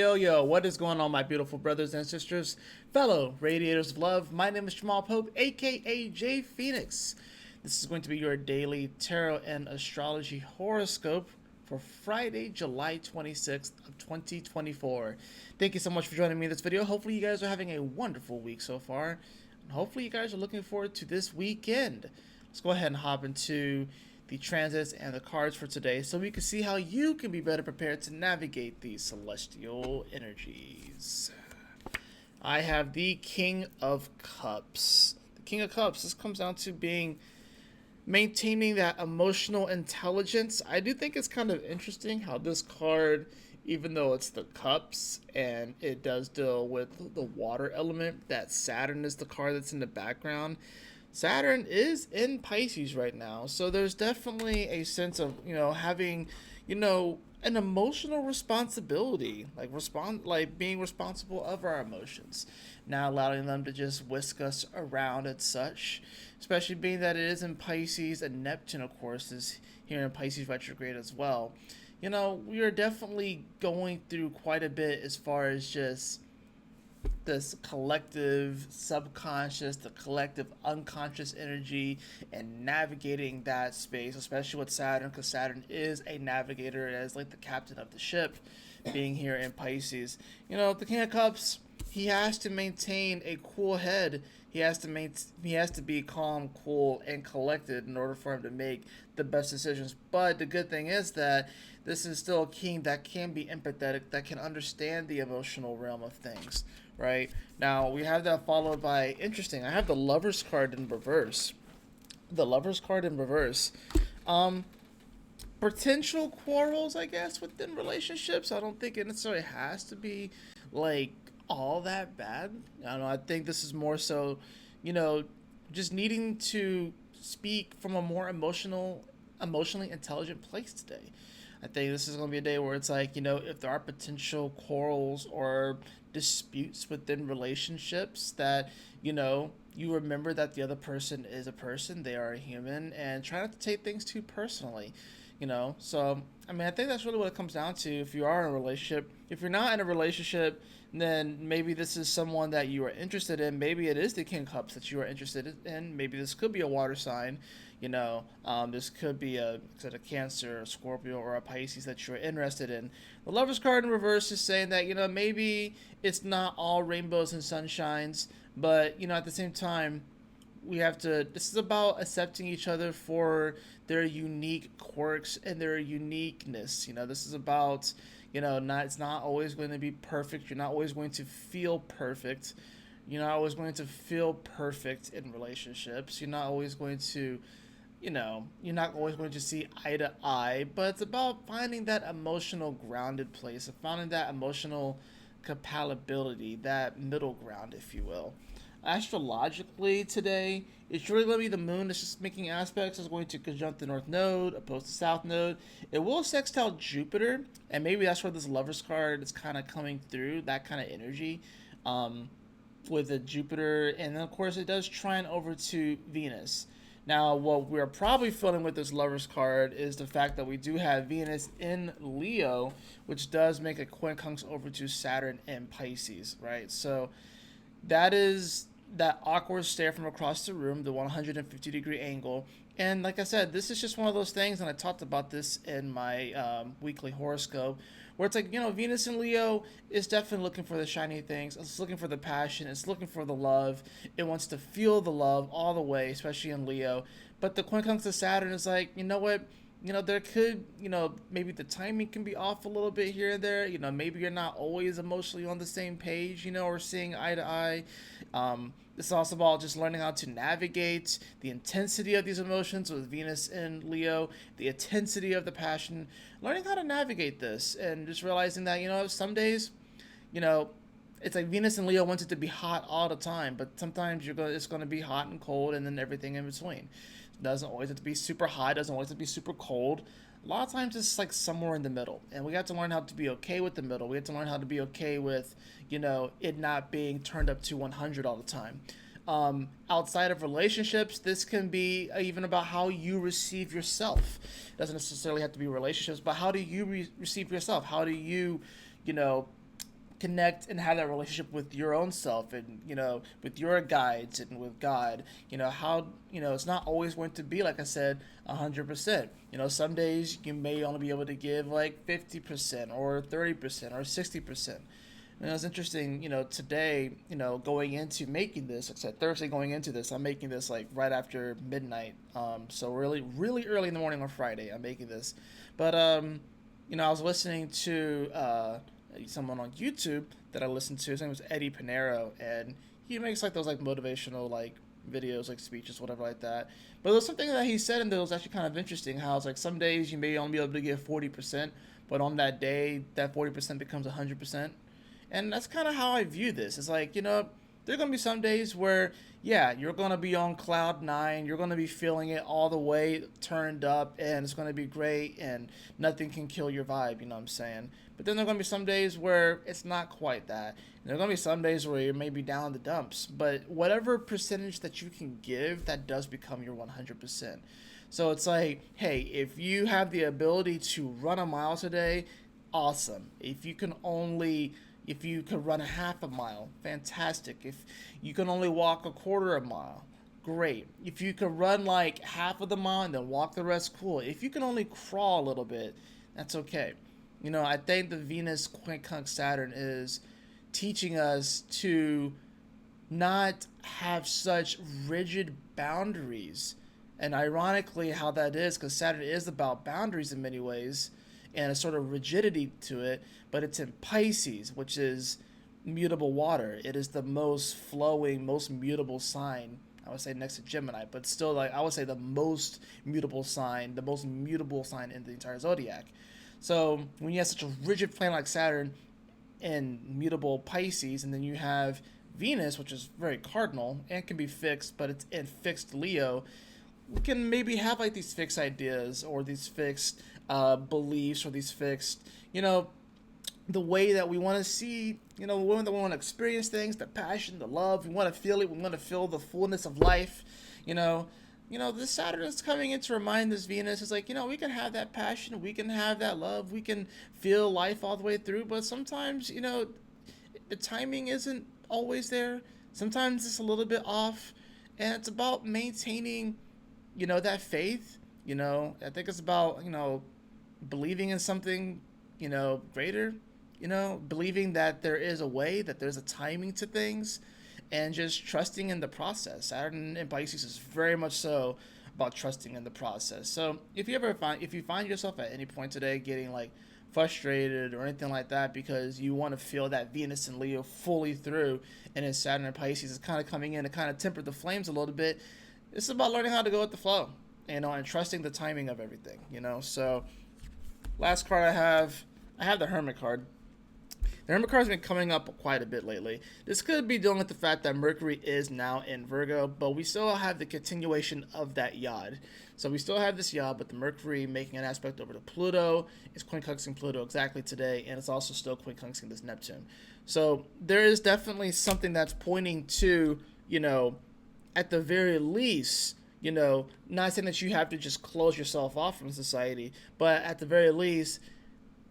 Yo, what is going on, my beautiful brothers and sisters, fellow radiators of love? My name is Jamal Pope, aka J Phoenix. This is going to be your daily tarot and astrology horoscope for Friday, July 26th of 2024. Thank you so much for joining me in this video. Hopefully you guys are having a wonderful week so far, and hopefully you guys are looking forward to this weekend. Let's go ahead and hop into the transits and the cards for today so we can see how you can be better prepared to navigate these celestial energies. I have the King of Cups. The King of Cups, this comes down to maintaining that emotional intelligence. I do think it's kind of interesting how this card, even though it's the cups and it does deal with the water element, that Saturn is the card that's in the background. Saturn is in Pisces right now, so there's definitely a sense of, having, an emotional responsibility, like being responsible of our emotions, not allowing them to just whisk us around and such, especially being that it is in Pisces, and Neptune, of course, is here in Pisces retrograde as well. We are definitely going through quite a bit as far as just this collective subconscious, the collective unconscious energy, and navigating that space, especially with Saturn, because Saturn is a navigator, as like the captain of the ship, being here in Pisces. The King of Cups, he has to maintain a cool head. He has to be calm, cool, and collected in order for him to make the best decisions. But the good thing is that this is still a king that can be empathetic, that can understand the emotional realm of things. Right now, we have that followed by, interesting, I have the Lovers card in reverse. The Lovers card in reverse. Potential quarrels, I guess, within relationships. I don't think it necessarily has to be like all that bad. I don't know. I think this is more so, just needing to speak from a more emotionally intelligent place today. I think this is going to be a day where it's like, if there are potential quarrels or disputes within relationships, that, you remember that the other person is a person, they are a human, and try not to take things too personally. So I think that's really what it comes down to. If you are in a relationship, if you're not in a relationship, then maybe this is someone that you are interested in. Maybe it is the King of Cups that you are interested in. Maybe this could be a water sign. This could be a Cancer, a Scorpio, or a Pisces that you're interested in. The Lovers card in reverse is saying that, maybe it's not all rainbows and sunshines, but, at the same time, this is about accepting each other for their unique quirks and their uniqueness. This is about, it's not always going to be perfect. You're not always going to feel perfect. You're not always going to feel perfect in relationships. You're not always going to, you're not always going to see eye to eye, but it's about finding that emotional grounded place, of finding that emotional compatibility, that middle ground, if you will. Astrologically today, it's really going to be the moon that's just making aspects. It's going to conjunct the north node opposed to south node. It will sextile Jupiter, and maybe that's where this Lovers card is kind of coming through, that kind of energy, with the Jupiter. And then of course it does trine over to Venus. Now, what we're probably feeling with this Lovers card is the fact that we do have Venus in Leo, which does make a quincunx over to Saturn in Pisces, right? So that is that awkward stare from across the room, the 150-degree angle. And like I said, this is just one of those things, and I talked about this in my weekly horoscope, where it's like, Venus in Leo is definitely looking for the shiny things. It's looking for the passion. It's looking for the love. It wants to feel the love all the way, especially in Leo. But the quincunx of Saturn is like, you know what? There could, maybe the timing can be off a little bit here and there. Maybe you're not always emotionally on the same page, or seeing eye to eye. It's also about just learning how to navigate the intensity of these emotions with Venus in Leo, the intensity of the passion, learning how to navigate this, and just realizing that, some days, it's like Venus and Leo wants it to be hot all the time, but sometimes it's going to be hot and cold, and then everything in between. It doesn't always have to be super hot, doesn't always have to be super cold. A lot of times it's like somewhere in the middle, and we have to learn how to be okay with the middle. We have to learn how to be okay with, it not being turned up to 100 all the time. Outside of relationships, this can be even about how you receive yourself. It doesn't necessarily have to be relationships, but how do you receive yourself? How do you, connect and have that relationship with your own self, and with your guides and with God. How it's not always going to be, like I said, 100%. Some days you may only be able to give like 50% or 30% or 60%. It's interesting, today, going into making this, like I said, Thursday going into this, I'm making this like right after midnight. So really, really early in the morning on Friday, I'm making this. But, I was listening to someone on YouTube that I listened to. His name was Eddie Pinero, and he makes like those like motivational like videos, like speeches, whatever like that. But there was something that he said, and that was actually kind of interesting. How it's like some days you may only be able to give 40%, but on that day, that 40% becomes 100%. And that's kind of how I view this. It's like, there are going to be some days where, yeah, you're going to be on cloud nine. You're going to be feeling it all the way turned up, and it's going to be great, and nothing can kill your vibe, you know what I'm saying? But then there are going to be some days where it's not quite that. And there are going to be some days where you're maybe down in the dumps. But whatever percentage that you can give, that does become your 100%. So it's like, hey, if you have the ability to run a mile today, awesome. If you could run a half a mile, fantastic. If you can only walk a quarter of a mile, great. If you could run like half of the mile and then walk the rest, cool. If you can only crawl a little bit, that's okay. I think the Venus quincunx Saturn is teaching us to not have such rigid boundaries. And ironically, how that is, because Saturn is about boundaries in many ways, and a sort of rigidity to it, but it's in Pisces, which is mutable water. It is the most flowing, most mutable sign, I would say, next to Gemini, but still, like, I would say the most mutable sign in the entire zodiac. So when you have such a rigid planet like Saturn in mutable Pisces, and then you have Venus, which is very cardinal and can be fixed, but it's in fixed Leo, we can maybe have like these fixed ideas or these fixed beliefs, or these fixed, the way that we want to see, the way that we want to experience things, the passion, the love. We want to feel it. We want to feel the fullness of life. This Saturn is coming in to remind this Venus. It's like, we can have that passion. We can have that love. We can feel life all the way through. But sometimes, the timing isn't always there. Sometimes it's a little bit off. And it's about maintaining, that faith. I think it's about, believing in something, greater, believing that there is a way, that there's a timing to things, and just trusting in the process. Saturn in Pisces is very much so about trusting in the process. So if you find yourself at any point today getting like frustrated or anything like that because you want to feel that Venus and Leo fully through, and then Saturn and Pisces is kind of coming in to kind of temper the flames a little bit, it's about learning how to go with the flow, and trusting the timing of everything, So last card I have the Hermit card. The Hermit card has been coming up quite a bit lately. This could be dealing with the fact that Mercury is now in Virgo, but we still have the continuation of that yod. So we still have this yod, but the Mercury making an aspect over to Pluto is quincunxing Pluto exactly today, and it's also still quincunxing this Neptune. So there is definitely something that's pointing to, at the very least, not saying that you have to just close yourself off from society, but at the very least,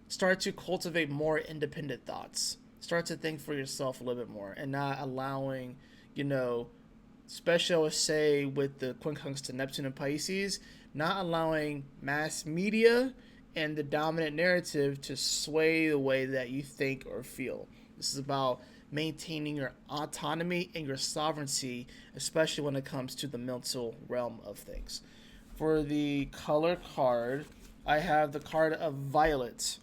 start to cultivate more independent thoughts. Start to think for yourself a little bit more, and not allowing, especially say with the quincunx to Neptune and Pisces, not allowing mass media and the dominant narrative to sway the way that you think or feel. This is about maintaining your autonomy and your sovereignty, especially when it comes to the mental realm of things. For the color card, I have the card of Violet.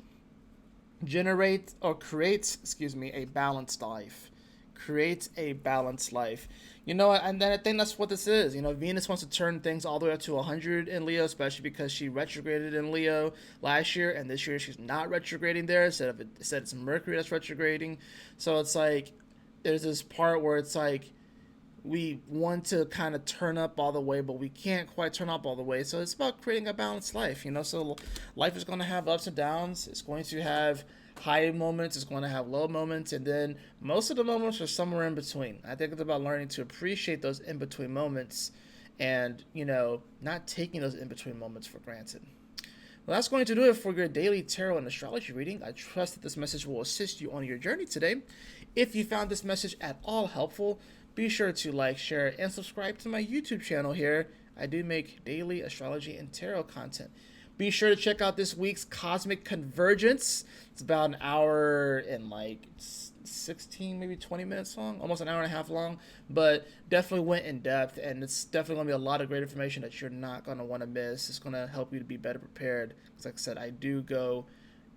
Create a balanced life. Create a balanced life. And then I think that's what this is. Venus wants to turn things all the way up to 100 in Leo, especially because she retrograded in Leo last year, and this year she's not retrograding there. Instead it's Mercury that's retrograding. So it's like there's this part where it's like we want to kind of turn up all the way, but we can't quite turn up all the way. So it's about creating a balanced life. So life is going to have ups and downs. It's going to have high moments, it's going to have low moments, and then most of the moments are somewhere in between. I think it's about learning to appreciate those in-between moments, and not taking those in-between moments for granted. Well, that's going to do it for your daily tarot and astrology reading. I trust that this message will assist you on your journey today. If you found this message at all helpful, be sure to like, share, and subscribe to my YouTube channel here. I do make daily astrology and tarot content. Be sure to check out this week's Cosmic Convergence. It's about an hour and like 16, maybe 20 minutes long, almost an hour and a half long, but definitely went in depth, and it's definitely going to be a lot of great information that you're not going to want to miss. It's going to help you to be better prepared, because like I said, I do go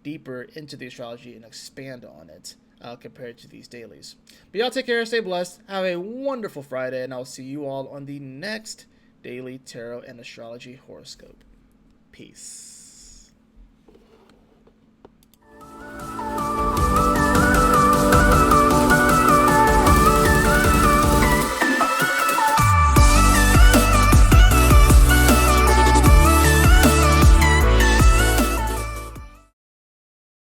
deeper into the astrology and expand on it compared to these dailies. But y'all take care, stay blessed, have a wonderful Friday, and I'll see you all on the next daily tarot and astrology horoscope. Peace.